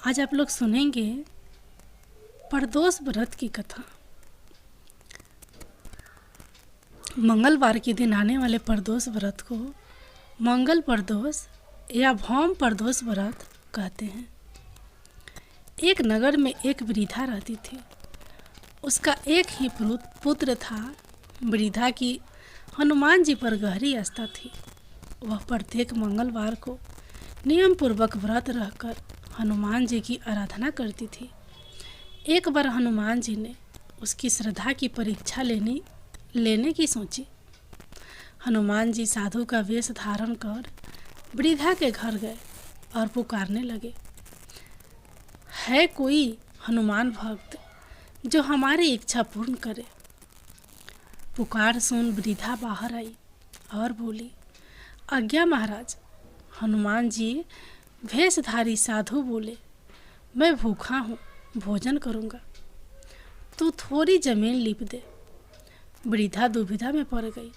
आज आप लोग सुनेंगे प्रदोष व्रत की कथा। मंगलवार के दिन आने वाले प्रदोष व्रत को मंगल प्रदोष या भौम प्रदोष व्रत कहते हैं। एक नगर में एक वृद्धा रहती थी। उसका एक ही पुत्र था। वृद्धा की हनुमान जी पर गहरी आस्था थी। वह प्रत्येक मंगलवार को नियम पूर्वक व्रत रहकर हनुमान जी की आराधना करती थी। एक बार हनुमान जी ने उसकी श्रद्धा की परीक्षा लेने की सोची। हनुमान जी साधु का वेश धारण कर वृद्धा के घर गए और पुकारने लगे, है कोई हनुमान भक्त जो हमारी इच्छा पूर्ण करे। पुकार सुन वृद्धा बाहर आई और बोली, आज्ञा महाराज। हनुमान जी वेशधारी साधु बोले, मैं भूखा हूँ, भोजन करूँगा, तू थोड़ी जमीन लीप दे। वृद्धा दुविधा में पड़ गई।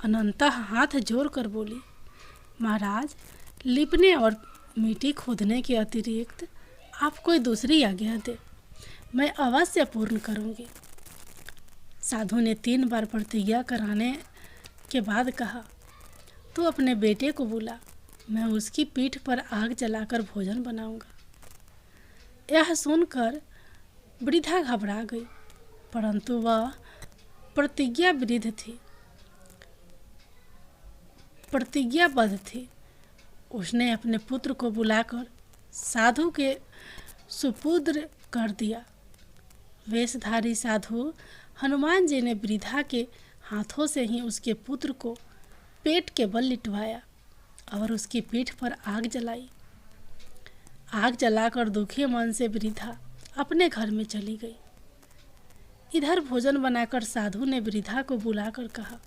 अनंतः हाथ जोड़कर बोली, महाराज, लिपने और मिट्टी खोदने के अतिरिक्त आप कोई दूसरी आज्ञा दे, मैं अवश्य पूर्ण करूँगी। साधु ने 3 बार प्रतिज्ञा कराने के बाद कहा, तू अपने बेटे को बुला, मैं उसकी पीठ पर आग जलाकर भोजन बनाऊंगा। यह सुनकर वृद्धा घबरा गई, परंतु वह प्रतिज्ञाबद्ध थी। उसने अपने पुत्र को बुलाकर साधु के सुपुत्र कर दिया। वेशधारी साधु हनुमान जी ने वृद्धा के हाथों से ही उसके पुत्र को पेट के बल लिटवाया और उसकी पीठ पर आग जलाई। आग जलाकर दुखी मन से वृद्धा अपने घर में चली गई। इधर भोजन बनाकर साधु ने वृद्धा को बुलाकर कहा,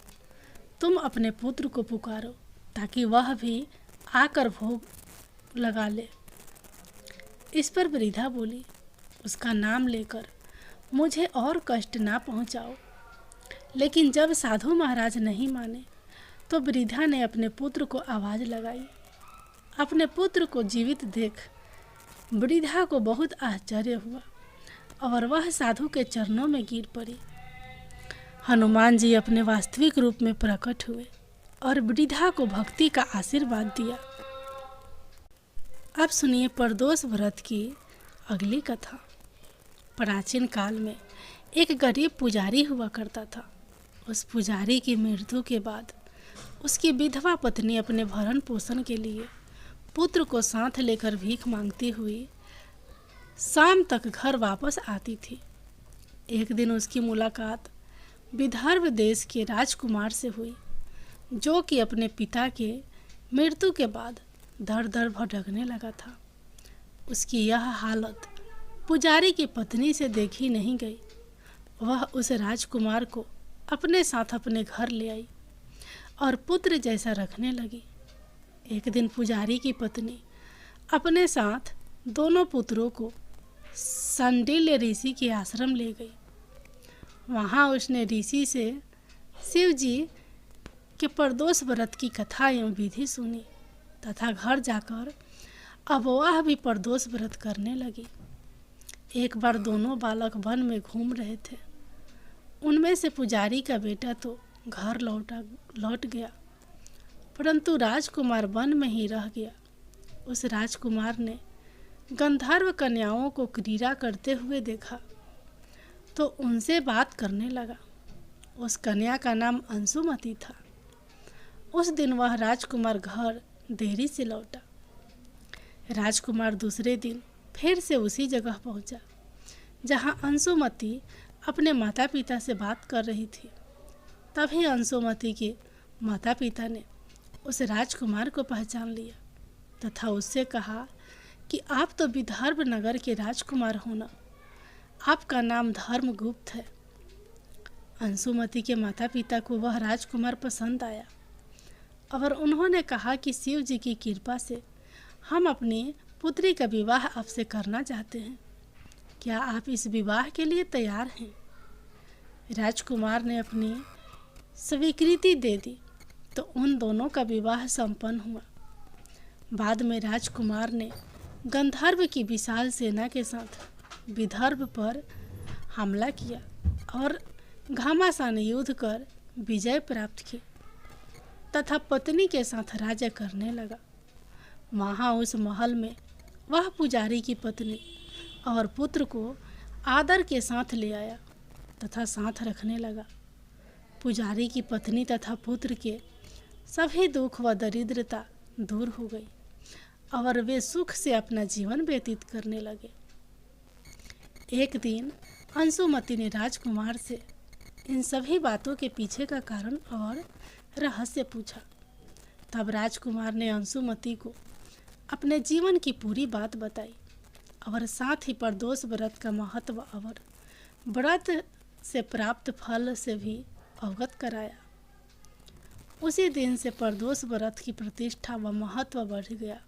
तुम अपने पुत्र को पुकारो ताकि वह भी आकर भोग लगा ले। इस पर वृद्धा बोली, उसका नाम लेकर मुझे और कष्ट ना पहुंचाओ। लेकिन जब साधु महाराज नहीं माने तो वृद्धा ने अपने पुत्र को आवाज़ लगाई। अपने पुत्र को जीवित देख वृद्धा को बहुत आश्चर्य हुआ और वह साधु के चरणों में गिर पड़ी। हनुमान जी अपने वास्तविक रूप में प्रकट हुए और वृद्धा को भक्ति का आशीर्वाद दिया। अब सुनिए प्रदोष व्रत की अगली कथा। प्राचीन काल में एक गरीब पुजारी हुआ करता था। उस पुजारी की मृत्यु के बाद उसकी विधवा पत्नी अपने भरण पोषण के लिए पुत्र को साथ लेकर भीख मांगती हुई शाम तक घर वापस आती थी। एक दिन उसकी मुलाकात विदर्भ देश के राजकुमार से हुई, जो कि अपने पिता के मृत्यु के बाद दर दर भटकने लगा था। उसकी यह हालत पुजारी की पत्नी से देखी नहीं गई। वह उस राजकुमार को अपने साथ अपने घर ले आई और पुत्र जैसा रखने लगी। एक दिन पुजारी की पत्नी अपने साथ दोनों पुत्रों को सांडिल्य ऋषि के आश्रम ले गई। वहाँ उसने ऋषि से शिव जी के प्रदोष व्रत की कथा एवं विधि सुनी तथा घर जाकर अब वह भी प्रदोष व्रत करने लगी। एक बार दोनों बालक वन में घूम रहे थे। उनमें से पुजारी का बेटा तो घर लौट गया, परंतु राजकुमार वन में ही रह गया। उस राजकुमार ने गंधर्व कन्याओं को क्रीड़ा करते हुए देखा तो उनसे बात करने लगा। उस कन्या का नाम अंशुमती था। उस दिन वह राजकुमार घर देरी से लौटा। राजकुमार दूसरे दिन फिर से उसी जगह पहुंचा जहां अंशुमती अपने माता पिता से बात कर रही थी। तभी अंशुमती के माता पिता ने उस राजकुमार को पहचान लिया तथा उससे कहा कि आप तो विदर्भ नगर के राजकुमार हो ना, आपका नाम धर्मगुप्त है। अंशुमती के माता पिता को वह राजकुमार पसंद आया और उन्होंने कहा कि शिव जी की कृपा से हम अपनी पुत्री का विवाह आपसे करना चाहते हैं। क्या आप इस विवाह के लिए तैयार हैं? राजकुमार ने अपनी स्वीकृति दे दी तो उन दोनों का विवाह संपन्न हुआ। बाद में राजकुमार ने गंधर्व की विशाल सेना के साथ विदर्भ पर हमला किया और घमासान युद्ध कर विजय प्राप्त की तथा पत्नी के साथ राज्य करने लगा। वहाँ उस महल में वह पुजारी की पत्नी और पुत्र को आदर के साथ ले आया तथा साथ रखने लगा। पुजारी की पत्नी तथा पुत्र के सभी दुख व दरिद्रता दूर हो गई और वे सुख से अपना जीवन व्यतीत करने लगे। एक दिन अंशुमति ने राजकुमार से इन सभी बातों के पीछे का कारण और रहस्य पूछा। तब राजकुमार ने अंशुमति को अपने जीवन की पूरी बात बताई और साथ ही प्रदोष व्रत का महत्व और व्रत से प्राप्त फल से भी अवगत कराया। उसी दिन से प्रदोष व्रत की प्रतिष्ठा व महत्व बढ़ गया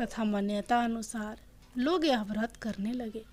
तथा मान्यता अनुसार लोग यह व्रत करने लगे।